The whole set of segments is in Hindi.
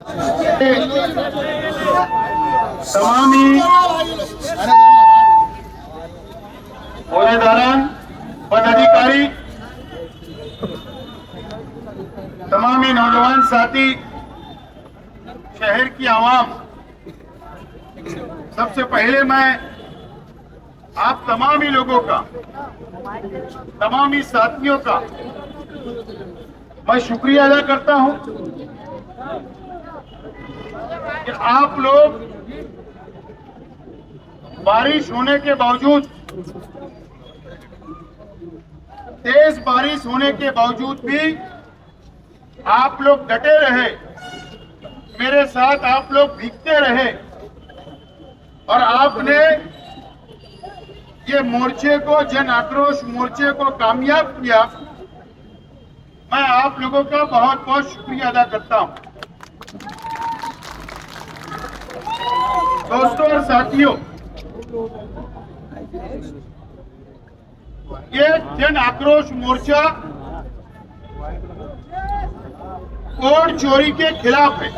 तमामी होदेदारान पदाधिकारी तमामी नौजवान साथी शहर की आवाम, सबसे पहले मैं आप तमामी लोगों का, तमामी साथियों का मैं शुक्रिया अदा करता हूं कि आप लोग बारिश होने के बावजूद, तेज बारिश होने के बावजूद भी आप लोग डटे रहे, मेरे साथ आप लोग भीगते रहे और आपने ये मोर्चे को, जन आक्रोश मोर्चे को कामयाब किया। मैं आप लोगों का बहुत बहुत शुक्रिया अदा करता हूं। दोस्तों और साथियों, ये जन आक्रोश मोर्चा कोड चोरी के खिलाफ है।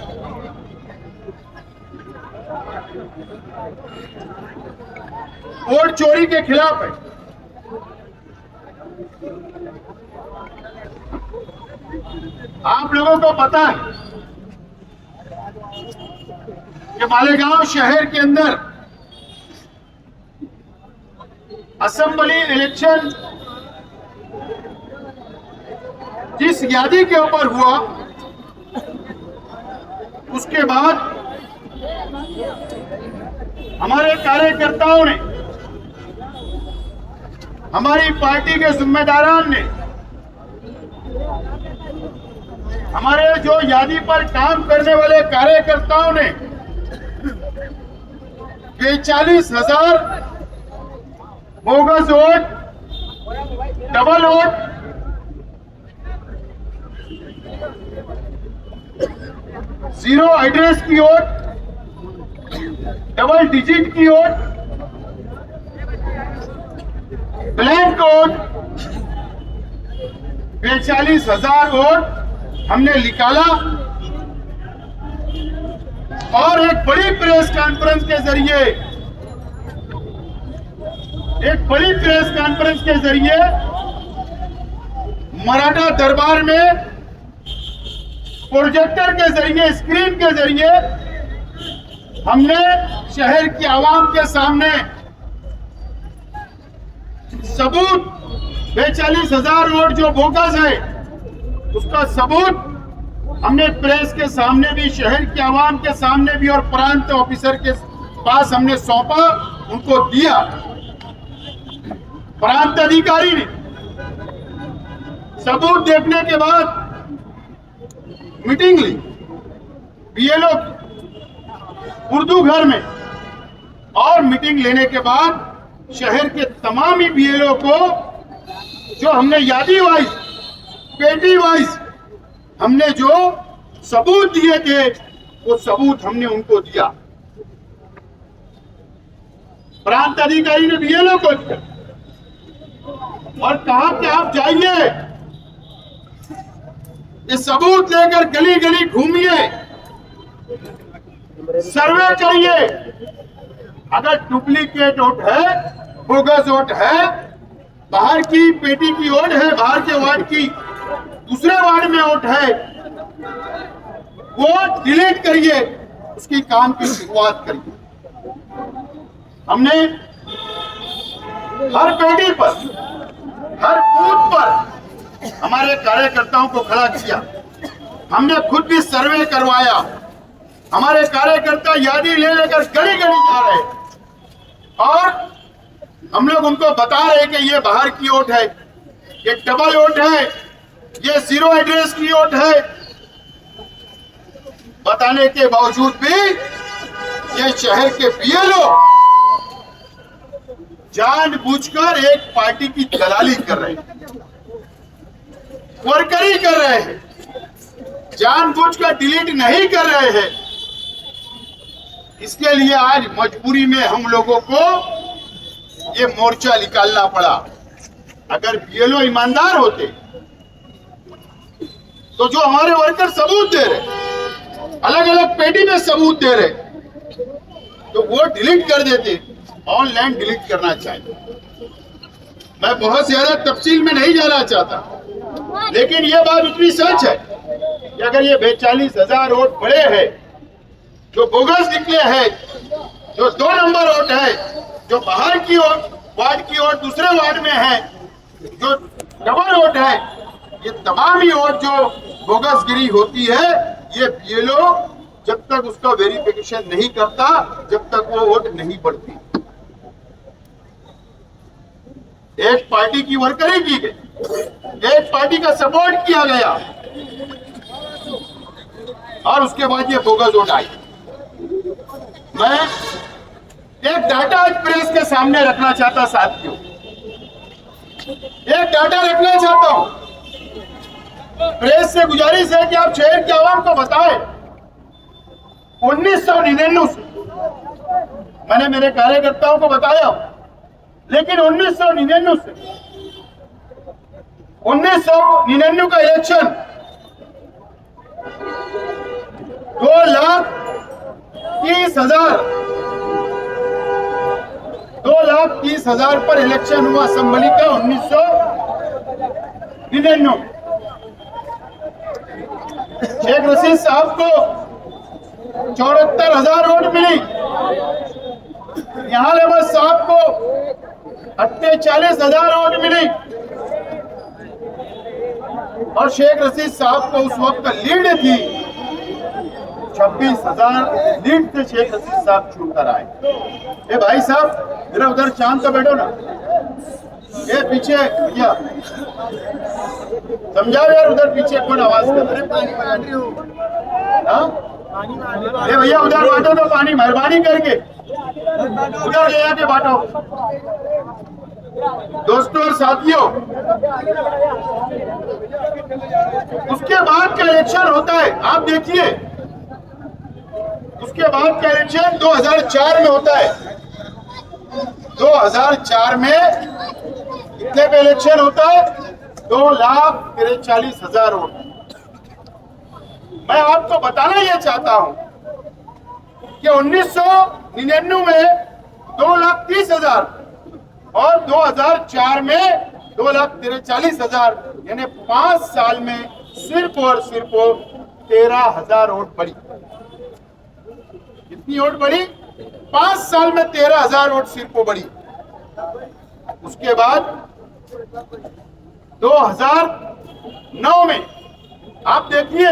कोड चोरी के खिलाफ है। आप लोगों को पता है कि मालेगांव शहर के अंदर असेंबली इलेक्शन जिस यादी के ऊपर हुआ, उसके बाद हमारे कार्यकर्ताओं ने, हमारी पार्टी के जिम्मेदारान ने, हमारे जो यादी पर काम करने वाले कार्यकर्ताओं ने 40,000 bogus vote, double vote, zero address की वोट, डबल डिजिट की वोट, ब्लैंक वोट, 40,000 वोट हमने निकाला और एक बड़ी प्रेस कॉन्फ्रेंस के जरिए, मराठा दरबार में प्रोजेक्टर के जरिए, स्क्रीन के जरिए हमने शहर की आवाम के सामने सबूत, 40,000 वोट जो बोगस है उसका सबूत हमने प्रेस के सामने भी, शहर की आवाम के सामने भी और प्रांत ऑफिसर के पास हमने सौंपा, उनको दिया। प्रांत अधिकारी ने सबूत देखने के बाद मीटिंग ली बीएलओ उर्दू घर में, और मीटिंग लेने के बाद शहर के तमाम ही बीएलओ को जो हमने यादी वाइज, पेटी वाइज हमने जो सबूत दिए थे, वो सबूत हमने उनको दिया। प्रांत अधिकारी ने बीएलओ को दिया और कहा कि आप जाइए, ये सबूत लेकर गली गली घूमिए, सर्वे करिए, अगर डुप्लीकेट वोट है, बोगस वोट है, बाहर की पेटी की वोट है, बाहर के वार्ड की दूसरे वार्ड में वोट है, वो डिलीट करिए, उसकी काम की शुरुआत करिए। हमने हर पेटी पर, हर बूथ पर हमारे कार्यकर्ताओं को खड़ा किया। हमने खुद भी सर्वे करवाया। हमारे कार्यकर्ता यादी ले लेकर गली गली जा रहे और हम लोग उनको बता रहे कि ये बाहर की वोट है, ये डबल वोट है, ये जीरो एड्रेस की वोट है। बताने के बावजूद भी ये शहर के बीएलओ जानबूझकर एक पार्टी की दलाली कर रहे हैं, वर्करी कर रहे हैं, जानबूझकर डिलीट नहीं कर रहे हैं। इसके लिए आज मजबूरी में हम लोगों को ये मोर्चा निकालना पड़ा। अगर बीएलओ ईमानदार होते तो जो हमारे वर्कर सबूत दे रहे, अलग अलग पेटी में सबूत दे रहे, तो वो डिलीट कर देते, ऑनलाइन डिलीट करना चाहिए। मैं बहुत ज्यादा तफसील में नहीं जाना चाहता, लेकिन ये बात इतनी सच है कि अगर ये 42,000 वोट पड़े हैं जो बोगस निकले हैं, जो 2 नंबर वोट है, जो बाहर की ओर वार्ड की ओर दूसरे वार्ड में है, जो डबल वोट है, ये तमाम ही वोट जो बोगसगिरी होती है, ये बीएलओ जब तक उसका वेरिफिकेशन नहीं करता, जब तक वो वोट नहीं पड़ती। एक पार्टी की वर्करी की गई, एक पार्टी का सपोर्ट किया गया और उसके बाद ये बोगस वोट आई। मैं एक डाटा आज प्रेस के सामने रखना चाहता, साथियों, एक डाटा रखना चाहता हूं। प्रेस से गुजारिश है कि आप शहर के आवाम को बताएं, 1999 से मैंने मेरे कार्यकर्ताओं को बताया, लेकिन 1999 का इलेक्शन 2,30,000 पर इलेक्शन हुआ असेंबली का 1999। शेख रशीद साहब को 74,000 वोट मिली, यहाँ अहमद साहब को 48,000 वोट मिली और शेख रशीद साहब को उस वक्त लीड थी 26,000 लीड से शेख रशीद साहब चुनकर आए। ए भाई साहब, मेरा उधर शांत तो बैठो ना, ये पीछे भैया समझाओ यार, उधर पीछे कौन आवाज कर रहे? पानी बांट रही हो? ये भैया उधर बांटो तो पानी, मेहरबानी करके उधर ले आके बांटो। दोस्तों और साथियों, उसके बाद का इलेक्शन होता है, आप देखिए, उसके बाद का इलेक्शन 2004 में होता है। 2004 में कितने पे इलेक्शन होता है? 2,43,000 वोट। मैं आपको बताना यह चाहता हूं कि 1999 में 2,30,000 और 2004 में 2,43,000, यानी 5 साल में सिर्फ और सिर्फ 13,000 वोट बढ़ी। कितनी वोट बढ़ी? 5 साल में 13,000 वोट सिर्फ बढ़ी। उसके बाद 2009 में आप देखिए,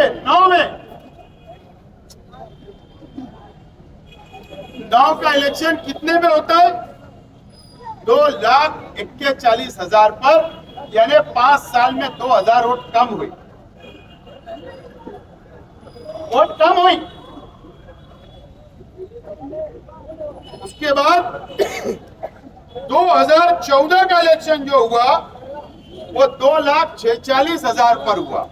9 का इलेक्शन कितने में होता है? 2,41,000 पर, यानी 5 साल में 2,000 वोट कम हुई, वोट कम हुई। उसके बाद 2014 का इलेक्शन जो हुआ वो 2,46,000 पर हुआ,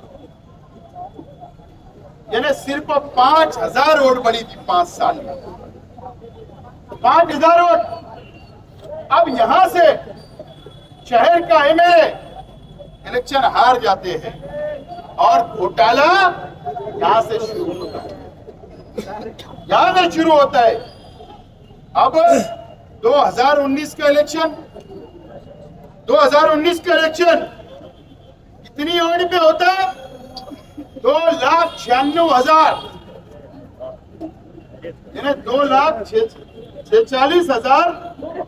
यानी सिर्फ 5,000 वोट बढ़ी थी 5 साल में, 5,000 वोट। अब यहां से शहर का एमएलए इलेक्शन हार जाते हैं और घोटाला यहां से शुरू होता है, यहां से शुरू होता है। अब 2019 का इलेक्शन कितनी वोट पे होता है? 2,96,000, यानी 2,46,000।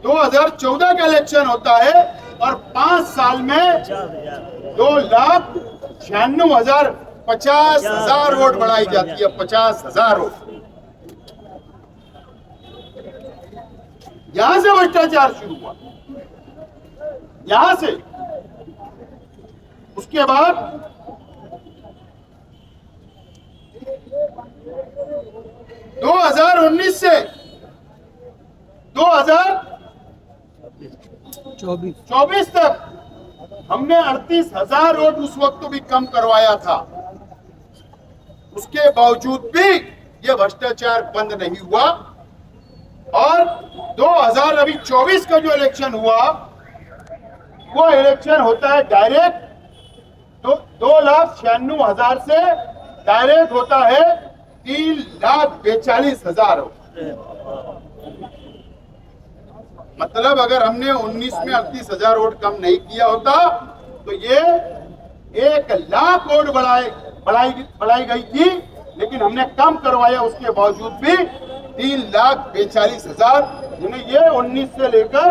2014 का इलेक्शन होता है और 5 साल में 2,96,000, 50,000 वोट बढ़ाई जाती है, 50,000 वोट। यहां से भ्रष्टाचार शुरू हुआ, यहां से। उसके बाद 2019 से 2024 तक हमने 38,000 वोट उस वक्त भी कम करवाया था। उसके बावजूद भी ये भ्रष्टाचार बंद नहीं हुआ और 2024 का जो इलेक्शन हुआ वो इलेक्शन होता है डायरेक्ट, तो 2,96,000 से डायरेक्ट होता है 3,42,000 हो। मतलब अगर हमने 19 में 38,000 वोट कम नहीं किया होता तो ये 1,00,000 वोट बढ़ाई गई थी, लेकिन हमने कम करवाया। उसके बावजूद भी 3,42,000, यानी ये 19 से लेकर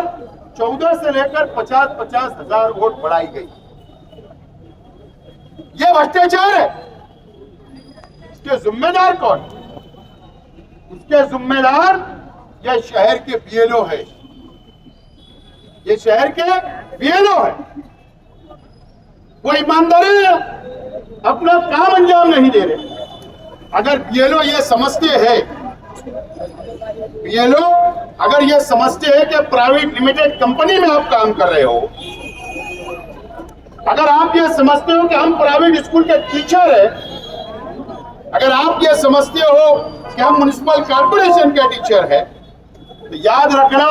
14 से लेकर 50,000 वोट बढ़ाई गई। ये भ्रष्टाचार है। इसके जिम्मेदार कौन? इसके जिम्मेदार ये शहर के बीएलओ है। ये शहर के बीएलओ है। वो ईमानदारी अपना काम अंजाम नहीं दे रहे। अगर बीएलओ ये समझते हैं, बीएलओ अगर ये समझते हैं कि प्राइवेट लिमिटेड कंपनी में आप काम कर रहे हो, अगर आप ये समझते हो कि हम प्राइवेट स्कूल के टीचर हैं, अगर आप ये समझते हो कि हम म्युनिसिपल कॉर्पोरेशन के टीचर हैं, तो याद रखना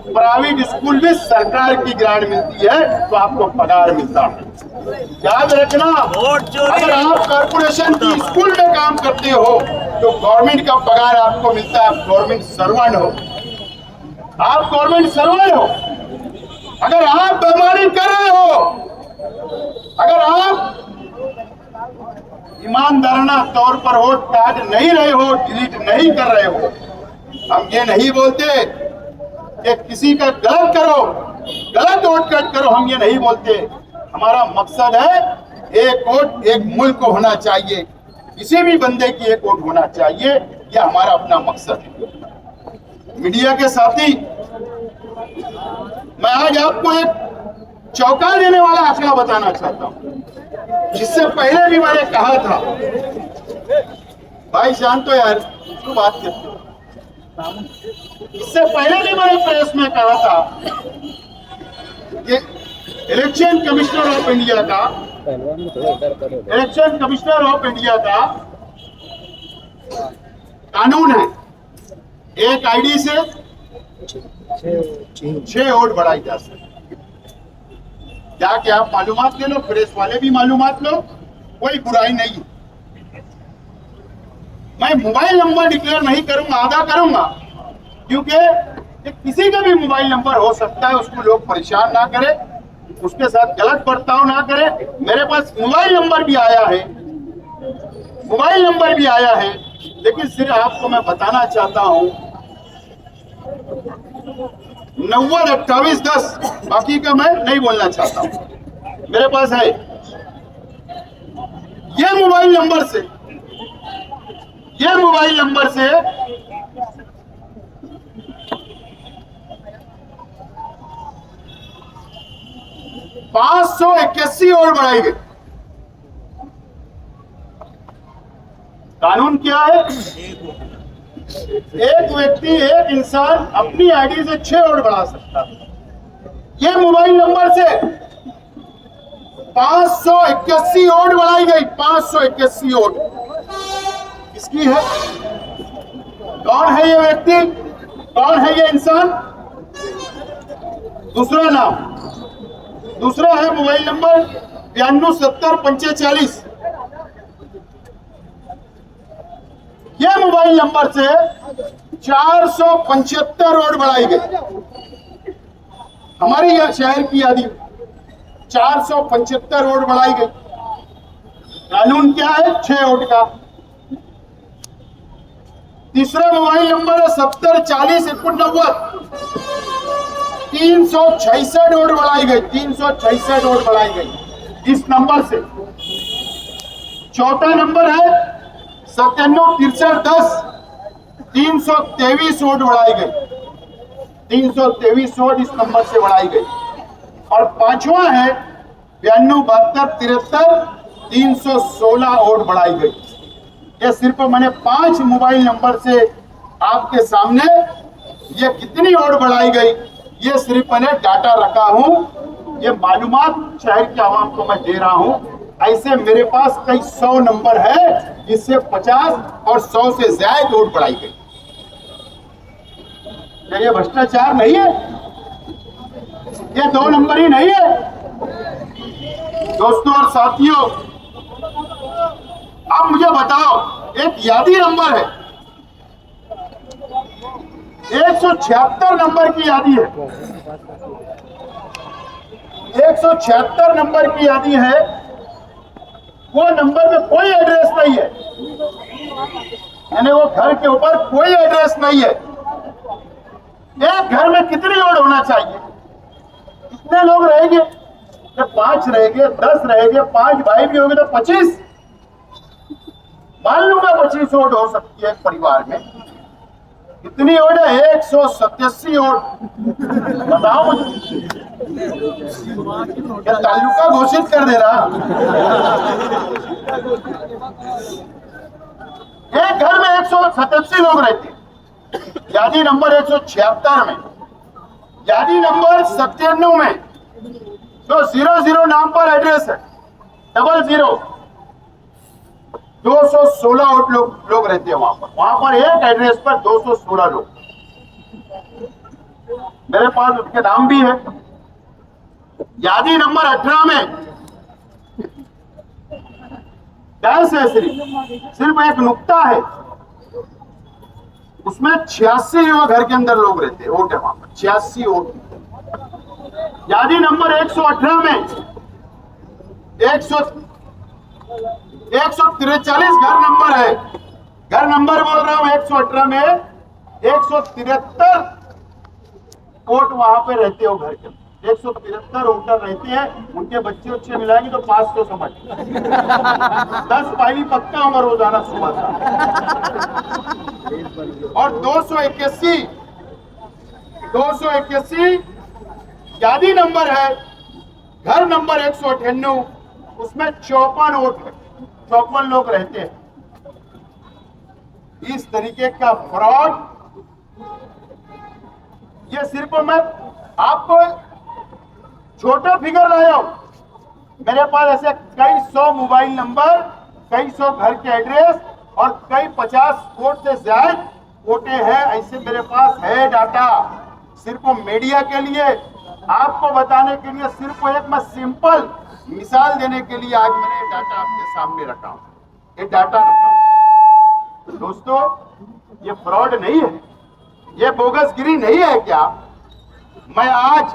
प्राइवेट स्कूल में सरकार की ग्रांट मिलती है तो आपको पगार मिलता है। याद रखना अगर आप कॉर्पोरेशन की स्कूल में काम करते हो तो गवर्नमेंट का पगार आपको मिलता है। आप गवर्नमेंट सर्वेंट हो, आप गवर्नमेंट सर्वेंट हो। अगर आप बेईमानी कर रहे हो, अगर आप ईमानदाराना तौर पर वोट काट नहीं रहे हो, डिलीट नहीं कर रहे हो, हम ये नहीं बोलते कि किसी का गलत करो, गलत वोट कट करो, हम ये नहीं बोलते। हमारा मकसद है एक वोट एक मुल्क को होना चाहिए, किसी भी बंदे की एक वोट होना चाहिए, यह हमारा अपना मकसद है। मीडिया के साथी, मैं आज आपको एक चौंका देने वाला आंकड़ा बताना चाहता हूं, जिससे पहले भी मैंने कहा था। भाई शांत हो यार, क्यों बात करते हो? इससे पहले भी मैंने प्रेस में कहा था कि इलेक्शन कमिश्नर ऑफ इंडिया का, इलेक्शन कमिश्नर ऑफ इंडिया का कानून है, एक आईडी से 6 वोट बढ़ाई जा सकती। जाके आप मालूमात ले लो, प्रेस वाले भी मालूमात लो, कोई बुराई नहीं। मैं मोबाइल नंबर डिक्लेयर नहीं करूंगा, आधा करूंगा, क्योंकि किसी का भी मोबाइल नंबर हो सकता है, उसको लोग परेशान ना करें, उसके साथ गलत बर्ताव ना करें। मेरे पास मोबाइल नंबर भी आया है, मोबाइल नंबर भी आया है, लेकिन सिर्फ आपको मैं बताना चाहता हूं 90-28-10, बाकी का मैं नहीं बोलना चाहता हूं। मेरे पास है ये मोबाइल नंबर से, ये मोबाइल नंबर से 581 और बढ़ाई गई। कानून क्या है? एक व्यक्ति, एक इंसान अपनी आईडी से 6 वोट बढ़ा सकता है। यह मोबाइल नंबर से 581 वोट बढ़ाई गई। 581 वोट किसकी है? कौन है ये व्यक्ति? कौन है ये इंसान? दूसरा नाम, दूसरा है मोबाइल नंबर 927045। यह मोबाइल नंबर से 475 वोट बढ़ाई गई। हमारी शहर की यादी 475 वोट बढ़ाई गई। कानून क्या है? 6 वोट का। तीसरा मोबाइल नंबर है 704089, 366 वोट बढ़ाई गई। 366 वोट बढ़ाई गई इस नंबर से। चौथा नंबर है 976310, 323 वोट बढ़ाई गई। 323 वोट इस नंबर से बढ़ाई गई। और पांचवा है 927273, 316 वोट बढ़ाई गई। ये सिर्फ मैंने 5 मोबाइल नंबर से आपके सामने ये कितनी वोट बढ़ाई गई, ये सिर्फ मैंने डाटा रखा हूं। ये मालूमात शहर के आवाम को मैं दे रहा हूं। ऐसे मेरे पास कई 100 नंबर है जिससे 50 और 100 से ज्यादा वोट बढ़ाई गई। क्या ये भ्रष्टाचार नहीं है? ये 2 नंबर ही नहीं है? दोस्तों और साथियों, अब मुझे बताओ एक यादी नंबर है, 176 नंबर की यादी है, 176 नंबर की यादी है। वो नंबर में कोई एड्रेस नहीं है, यानी वो घर के ऊपर कोई एड्रेस नहीं है। एक घर में कितनी लोड होना चाहिए? कितने लोग रहेंगे? जब 5 रहेंगे, 10 रहेंगे, 5 भाई भी होंगे तो 25, मान लूंगा 25 वोट हो सकती है एक परिवार में। कितनी वोट है? 187 वोट। बताओ मुझे, क्या तालुका घोषित कर दे रहा? एक घर में 187 लोग रहते हैं। यादी नंबर 176 में, यादी नंबर 97 में जो 00 नाम पर एड्रेस है, 00 216 लोग रहते हैं वहां पर एक एड्रेस पर 216 लोग। मेरे पास उसके नाम भी है। यादी नंबर 18 में डैश है, सिर्फ एक नुक्ता है, उसमें 86 घर के अंदर लोग रहते हैं, वोट है वहां पर 86 वोट। यादी नंबर 118 में 143 घर नंबर है, घर नंबर बोल रहा हूं। 118 में 173 वोट वहां पे रहते हो घर के अंदर, 173 वोटर रहते हैं। उनके बच्चे उच्चे मिलाएंगे तो 500 समझ 10 पाइली पक्का होगा रोजाना सुबह शाम। और 281 यादी नंबर है, घर नंबर 198, उसमें 54 वोट है, 54 लोग रहते हैं। इस तरीके का फ्रॉड, ये सिर्फ मैं आपको छोटा फिगर लाया हूं। मेरे पास ऐसे कई 100 मोबाइल नंबर, कई 100 घर के एड्रेस और कई 50 वोट से ज्यादा वोटे हैं, ऐसे मेरे पास है डाटा। सिर्फ मीडिया के लिए, आपको बताने के लिए, सिर्फ एक मैं सिंपल मिसाल देने के लिए आज मैंने ये डाटा आपके सामने रखा हूं, ये डाटा रखा हूं। दोस्तों, ये फ्रॉड नहीं है, ये बोगसगिरी नहीं है क्या? मैं आज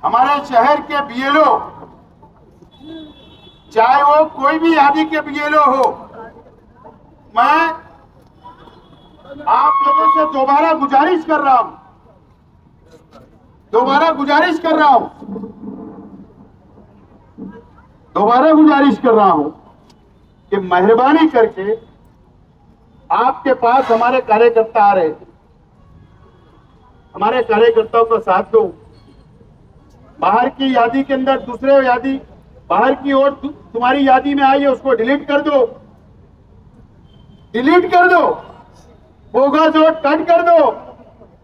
हमारे शहर के बीएलओ, चाहे वो कोई भी यादी के बीएलओ हो, मैं आप लोगों से दोबारा गुजारिश कर रहा हूं कि मेहरबानी करके आपके पास हमारे कार्यकर्ता आ रहे, हमारे कार्यकर्ताओं का साथ दो। बाहर की यादी के अंदर दूसरे यादी, बाहर की ओर तुम्हारी यादी में आई है, उसको डिलीट कर दो, बोगस वोट कट कर दो,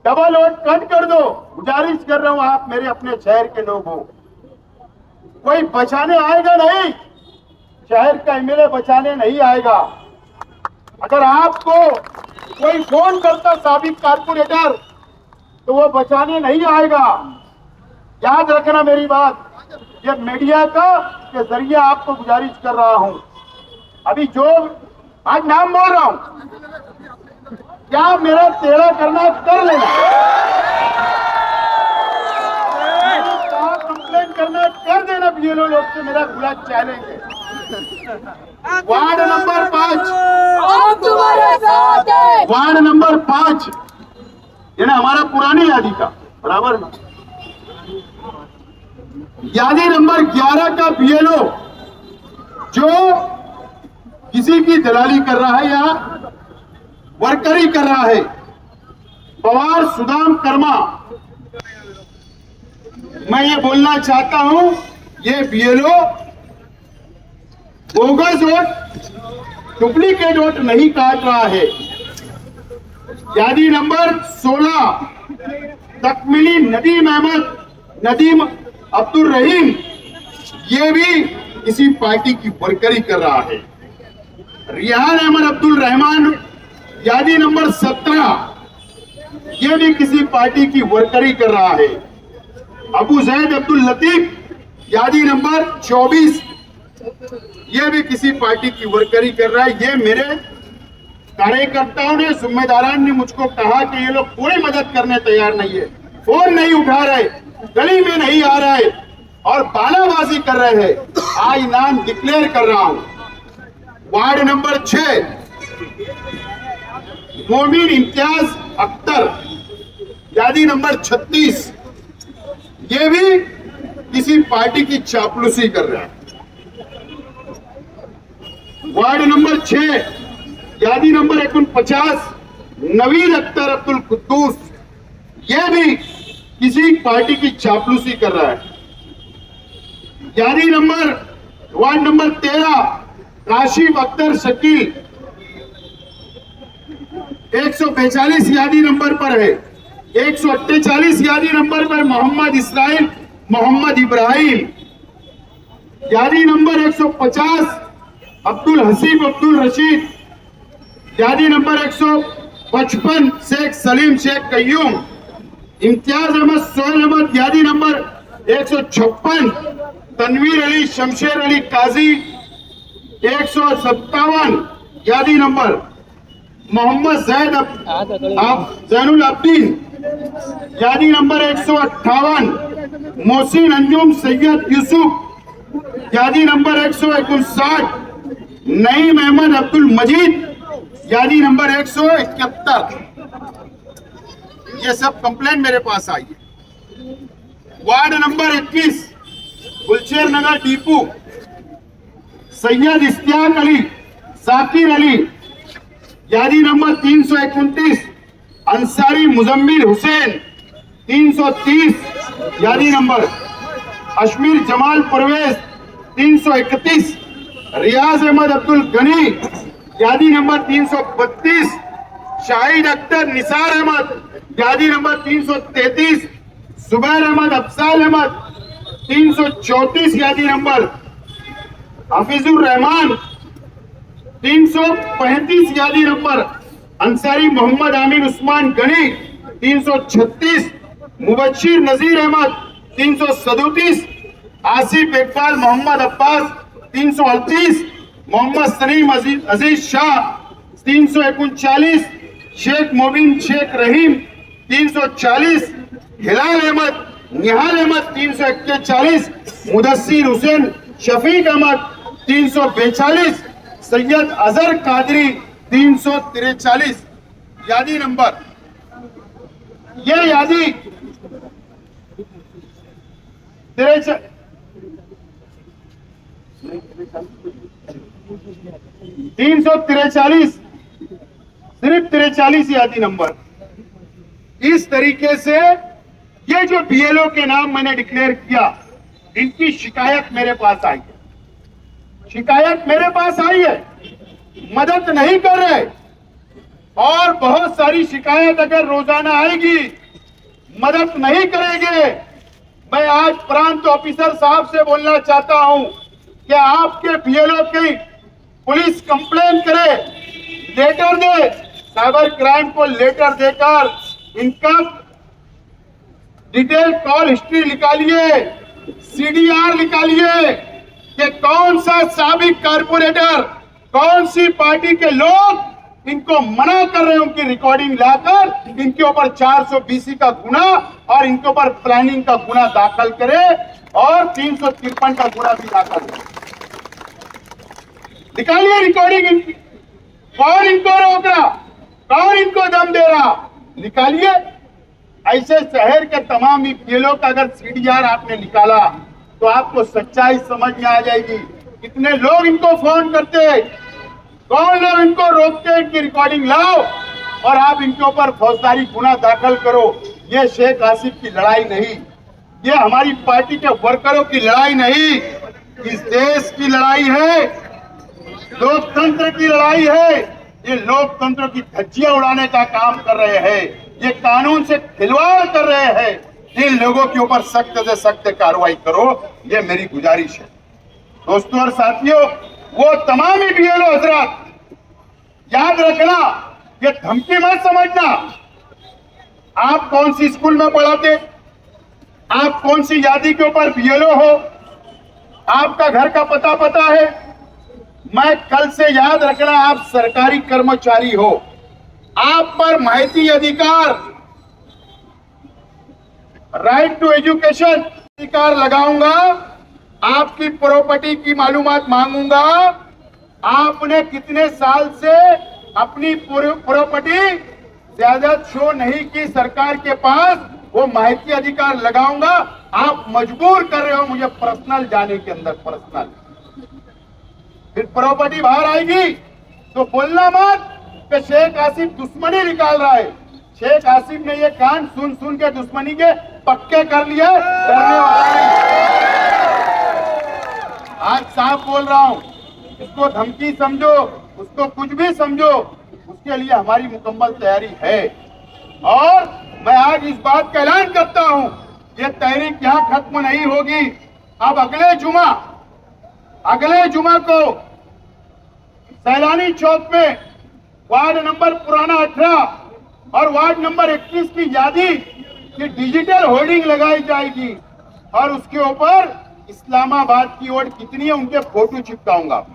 डबल वोट कट कर दो। गुजारिश कर रहा हूं, आप मेरे अपने शहर के लोग हो, कोई बचाने आएगा नहीं, शहर का एमएलए बचाने नहीं आएगा। अगर आपको कोई फोन करता साबिक कारपोरेटर, तो वो बचाने नहीं आएगा। याद रखना मेरी बात, ये मीडिया का के जरिए आपको गुजारिश कर रहा हूं। अभी जो आज नाम बोल रहा हूं, क्या मेरा टेढ़ा करना कर लेना, कंप्लेन करना कर देना बीएलओ लोग से, मेरा खुला चैलेंज है। वार्ड नंबर 5, वार्ड नंबर 5, ये ना हमारा पुरानी यादी का बराबर ना, यादी नंबर 11 का बीएलओ जो किसी की दलाली कर रहा है या वर्करी कर रहा है, पवार सुदाम कर्मा, मैं ये बोलना चाहता हूं, ये BLO bogus vote, duplicate vote नहीं काट रहा है। यादी नंबर 16 तकमिली नदीम अब्दुल रहीम, ये भी किसी पार्टी की वर्करी कर रहा है। रियान अहमद अब्दुल रहमान, यादी नंबर 17, ये भी किसी पार्टी की वर्करी कर रहा है। अबू जैद अब्दुल लतीफ, यादी नंबर 24, ये भी किसी पार्टी की वर्करी कर रहा है। ये मेरे कार्यकर्ताओं ने, जिम्मेदारान ने मुझको कहा कि ये लोग कोई मदद करने तैयार नहीं है, फोन नहीं उठा रहे, गली में नहीं आ रहे और बालाबाजी कर रहे हैं। आज नाम डिक्लेयर कर रहा हूं। वार्ड नंबर 6 मोमिन इम्तियाज अख्तर, यादी नंबर 36, ये भी किसी पार्टी की चापलूसी कर रहा है। वार्ड नंबर 6 यादी नंबर 49 नवीद अख्तर अब्दुल कुद्दूस, यह भी किसी पार्टी की चापलूसी कर रहा है। यादी number ward number 13 Kashif Akhtar Shakeel, 142 यादी नंबर पर है। 148 यादी नंबर पर मोहम्मद इसराइल मोहम्मद इब्राहिम, यादी नंबर 150 अब्दुल हसीब अब्दुल रशीद, यादी नंबर 155 शेख सलीम शेख कयूम, इम्तियाज अहमद सोहेल अहमद, यादी नंबर 156 तनवीर अली शमशेर अली काजी, 157 यादी नंबर मोहम्मद जैनुल अब्दीन, यादी नंबर 158 मोहसिन अंजुम सैयद यूसुफ, यादी नंबर 159 नईम अहमद अब्दुल मजीद, यादी नंबर 171। ये सब कंप्लेंट मेरे पास आई है। वार्ड नंबर 21 गुलशेर नगर टीपू, सैयद इश्तियाक अली साकिर अली, यादी नंबर 329 अंसारी मुजम्मिल हुसैन, 330 यादी नंबर अशमीर जमाल परवेज, 331 रियाज अहमद अब्दुल गनी, यादी नंबर 332 शाहिद अख्तर निसार अहमद, यादी नंबर 333 जुबैर अहमद अफसाल अहमद, 334 यादी नंबर हफीजुर रहमान, 335 यादी नंबर अंसारी मोहम्मद आमीन उस्मान गनी, 336 मुबशिर नजीर अहमद, 337 आसिफ इकबाल मोहम्मद अब्बास, 338 मोहम्मद सलीम अजीज शाह, 339 शेख मोबिन शेख रहीम, 340 हिलाल अहमद निहाल अहमद, 341 मुदस्सिर हुसैन शफीक अहमद, 342 सैयद अजहर कादरी, 343 यादी नंबर। ये यादी 343 सिर्फ 43 यादी नंबर। इस तरीके से ये जो बीएलओ के नाम मैंने डिक्लेयर किया, इनकी शिकायत मेरे पास आई है, शिकायत मेरे पास आई है, मदद नहीं कर रहे। और बहुत सारी शिकायत अगर रोजाना आएगी, मदद नहीं करेंगे। मैं आज प्रांत ऑफिसर साहब से बोलना चाहता हूं कि आपके बीएलओ की पुलिस कंप्लेन करे, लेटर दे, साइबर क्राइम को लेटर देकर इनका डिटेल कॉल हिस्ट्री निकालिए, सीडीआर निकालिए कि कौन सा साबिक कारपोरेटर, कौन सी पार्टी के लोग इनको मना कर रहे हैं, उनकी रिकॉर्डिंग लाकर इनके ऊपर 420 का गुना और इनके ऊपर प्लानिंग का गुना दाखिल करे और 353 का गुना भी दाखिल करे। निकालिए रिकॉर्डिंग इनकी, कौन इनको रोक रहा, कौन इनको दम दे रहा, निकालिए। ऐसे शहर के तमाम बीएलओ का अगर सीडीआर आपने निकाला तो आपको सच्चाई समझ में आ जाएगी। कितने लोग इनको फोन करते हैं, कौन लोग इनको रोकते हैं, इनकी रिकॉर्डिंग लाओ और आप इनके ऊपर फौजदारी गुना दाखिल करो। ये शेख आसिफ की लड़ाई नहीं, ये हमारी पार्टी के वर्करों की लड़ाई नहीं, इस देश की लड़ाई है, लोकतंत्र की लड़ाई है। ये लोकतंत्र की धज्जियां उड़ाने का काम कर रहे हैं, ये कानून से खिलवाड़ कर रहे हैं। इन लोगों के ऊपर सख्त से सख्त कार्रवाई करो, ये मेरी गुजारिश है। दोस्तों और साथियों, वो तमाम ही बीएलओ हजरात, याद रखना, ये धमकी मत समझना। आप कौन सी स्कूल में पढ़ाते, आप कौन सी यादी के ऊपर बीएलओ हो, आपका घर का पता है, मैं कल से, याद रखना, आप सरकारी कर्मचारी हो, आप पर माहिती अधिकार, राइट टू एजुकेशन अधिकार लगाऊंगा, आपकी प्रॉपर्टी की मालूमात मांगूंगा, आपने कितने साल से अपनी प्रॉपर्टी जायदाद शो नहीं की सरकार के पास, वो माहिती अधिकार लगाऊंगा। आप मजबूर कर रहे हो मुझे पर्सनल जाने के अंदर, पर्सनल, फिर प्रॉपर्टी बाहर आएगी तो बोलना मत कि शेख आसिफ दुश्मनी निकाल रहा है। शेख आसिफ ने ये कान सुन सुन के दुश्मनी के पक्के कर लिए, डरने वाला नहीं। आज साफ बोल रहा हूं, इसको धमकी समझो, उसको कुछ भी समझो, उसके लिए हमारी मुकम्मल तैयारी है। और मैं आज इस बात का ऐलान करता हूं, ये तहरीक यहां खत्म नहीं होगी। अब अगले जुमा को सैलानी चौक में वार्ड नंबर पुराना 18 और वार्ड नंबर 21 की यादी की डिजिटल होर्डिंग लगाई जाएगी और उसके ऊपर इस्लामाबाद की ओर कितनी है उनके फोटो चिपकाऊंगा।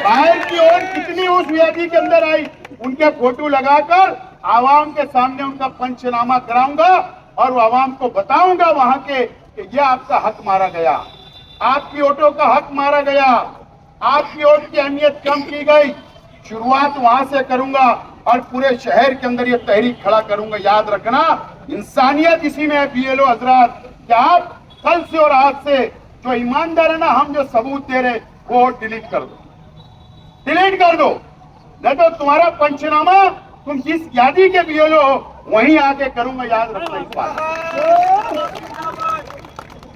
बाहर की ओर कितनी उस यादी के अंदर आई उनके फोटो लगाकर आवाम के सामने उनका पंचनामा कराऊंगा और वो आवाम को बताऊंगा वहां के कि ये आपका हक मारा गया, आपकी वोटों का हक मारा गया, आपकी वोट की अहमियत कम की गई। शुरुआत वहां से करूंगा और पूरे शहर के अंदर ये तहरीक खड़ा करूंगा। याद रखना, इंसानियत इसी में है। बीएलओ हजरात, क्या आप कल से और आज से जो ईमानदार है ना, हम जो सबूत दे रहे वो डिलीट कर दो, डिलीट कर दो, नहीं तो तुम्हारा पंचनामा तुम जिस यादी के बीएलओ हो वहीं आके करूंगा। याद रखना इस बात।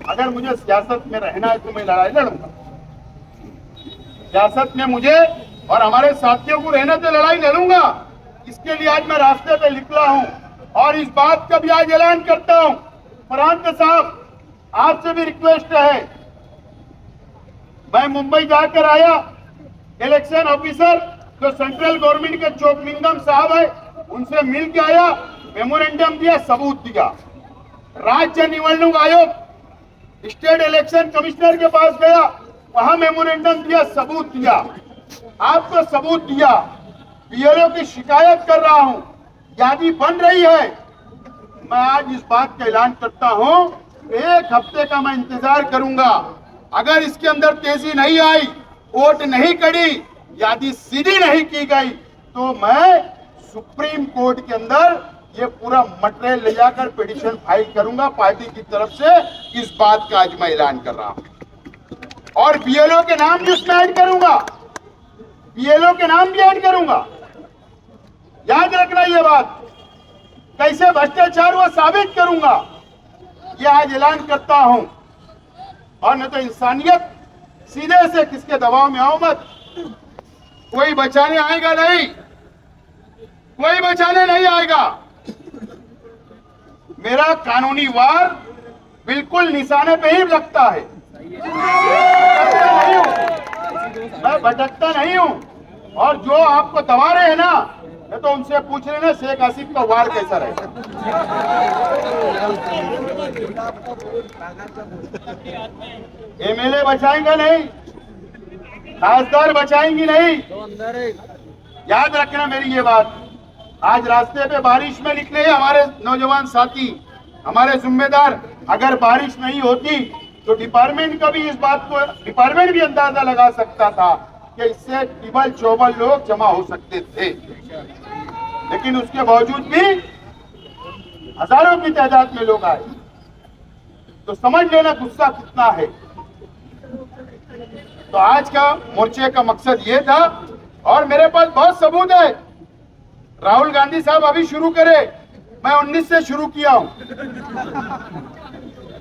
अगर मुझे सियासत में रहना है तो मैं लड़ाई लड़ूंगा। सियासत में मुझे और हमारे साथियों को रहना तो लड़ाई लड़ूंगा। इसके लिए आज मैं रास्ते पे निकला हूं और इस बात का भी आज ऐलान करता हूं। फरहान साहब, आपसे भी रिक्वेस्ट है, मैं मुंबई जाकर आया, इलेक्शन ऑफिसर जो सेंट्रल गवर्नमेंट के चोकलिंगम साहब है उनसे मिल के आया, मेमोरेंडम दिया, सबूत दिया। राज्य निवडणूक आयोग, स्टेट इलेक्शन कमिश्नर के पास गया, वहां मेमोरेंडम दिया, सबूत दिया, आपको सबूत दिया। बीएलओ की शिकायत कर रहा हूं, यादी बन रही है। मैं आज इस बात का ऐलान करता हूं, एक हफ्ते का मैं इंतजार करूंगा। अगर इसके अंदर तेजी नहीं आई, वोट नहीं कड़ी, यादी सीधी नहीं की गई, तो मैं सुप्रीम कोर्ट के अंदर ये पूरा मटेरियल ले जाकर पिटीशन फाइल करूंगा पार्टी की तरफ से। इस बात का आज मैं ऐलान कर रहा हूं और बीएलओ के नाम भी उसमें ऐड करूंगा, बीएलओ के नाम भी ऐड करूंगा। याद रखना ये बात, कैसे भ्रष्टाचार वो साबित करूंगा, ये आज ऐलान करता हूं। और न तो इंसानियत, सीधे से किसके दबाव में आओ मत, कोई बचाने आएगा नहीं, कोई बचाने नहीं आएगा। मेरा कानूनी वार बिल्कुल निशाने पे ही लगता है, मैं भटकता नहीं हूं। और जो आपको दबा रहे हैं ना, मैं तो उनसे पूछ रहे ना शेख आसिफ का वार कैसा रहे। एमएलए बचाएंगे नहीं, खासदार बचाएंगी नहीं। याद रखना मेरी ये बात। आज रास्ते पे बारिश में निकले हमारे नौजवान साथी, हमारे जिम्मेदार, अगर बारिश नहीं होती तो डिपार्टमेंट का भी इस बात को, डिपार्टमेंट भी अंदाजा लगा सकता था कि इससे टिबल चौबल लोग जमा हो सकते थे, लेकिन उसके बावजूद भी हजारों की तादाद में लोग आए। तो समझ लेना गुस्सा कितना है। तो आज का मोर्चे का मकसद ये था और मेरे पास बहुत सबूत है। राहुल गांधी साहब अभी शुरू करे, मैं 19 से शुरू किया हूं,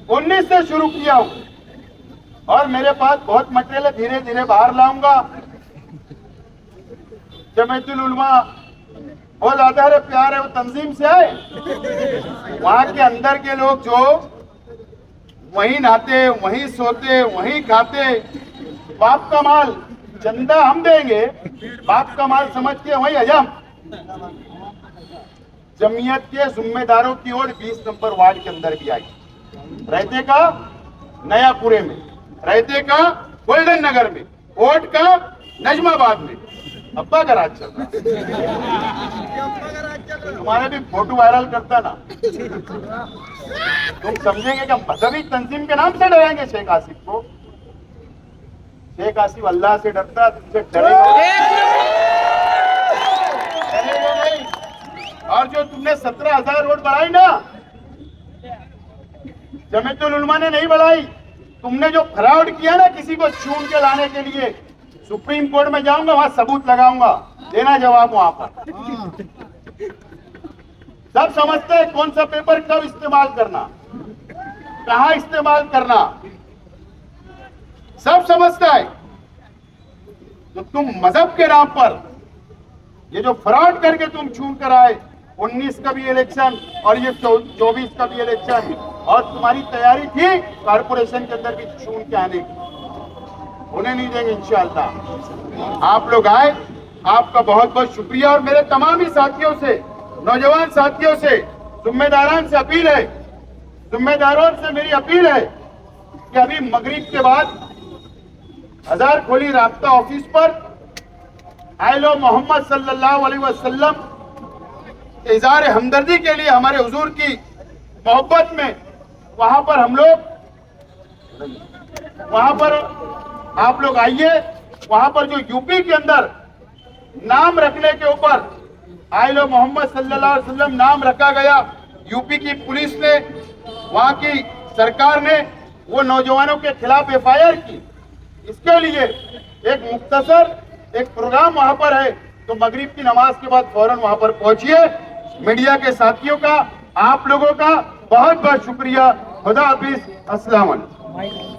19 से शुरू किया हूं और मेरे पास बहुत मटेरियल धीरे धीरे बाहर लाऊंगा। जमीयतुल उलमा बहुत आधार प्यार है, वो तंजीम से आए, वहां के अंदर के लोग जो वहीं नहाते, वहीं सोते, वहीं खाते, बाप का माल, चंदा हम देंगे, बाप का माल समझ के वहीं हजम। जमीयत के जिम्मेदारों की ओर 20 नंबर वार्ड के अंदर भी आई, रहते का नयापुरे में, रहते का गोल्डन नगर में, वोट का नजमाबाद में अब्बा का राज चल रहा है। तुम्हारे भी फोटो वायरल करता ना, तुम समझेंगे कि हम मजहबी तंजीम के नाम से डराएंगे शेख आसिफ को। शेख आसिफ अल्लाह से डरता है, तुमसे डरेगा नहीं। और जो तुमने 17,000 वोट बढ़ाई ना, जमीयतुल उलमा ने नहीं बढ़ाई। तुमने जो फ्रॉड किया ना किसी को चुन के लाने के लिए, सुप्रीम कोर्ट में जाऊंगा, वहां सबूत लगाऊंगा, देना जवाब वहां पर। सब समझते हैं कौन सा पेपर कब इस्तेमाल करना, कहां इस्तेमाल करना, सब समझता है। तो तुम मजहब के नाम पर ये जो फ्रॉड करके तुम चुन कर आए, 19 का भी इलेक्शन और ये 24 का भी इलेक्शन, और तुम्हारी तैयारी थी कारपोरेशन के अंदर भी चुन के आने की, उन्हें नहीं देंगे इंशाअल्लाह। आप लोग आए, आपका बहुत बहुत शुक्रिया। और मेरे तमाम ही साथियों से, नौजवान साथियों से, जिम्मेदारान से अपील है, जिम्मेदारों से मेरी अपील है कि अभी मगरिब के बाद हजार खोली राब्ता ऑफिस पर आइलो मोहम्मद सल्लल्लाहु अलैहि वसल्लम इज़हार हमदर्दी के लिए, हमारे हुजूर की मोहब्बत में, वहां पर हम लोग, वहां पर आप लोग आइए। वहां पर जो यूपी के अंदर नाम रखने के ऊपर आइलो मोहम्मद सल्लल्लाहु अलैहि वसल्लम नाम रखा गया, यूपी की पुलिस ने, वहां की सरकार ने वो नौजवानों के खिलाफ FIR की। इसके लिए एक मुख्तसर एक प्रोग्राम वहां पर है, तो मगरिब की नमाज के बाद फौरन वहां पर पहुंचिए। मीडिया के साथियों का, आप लोगों का बहुत बहुत शुक्रिया। खुदा हाफिज, अस्सलाम वालेकुम।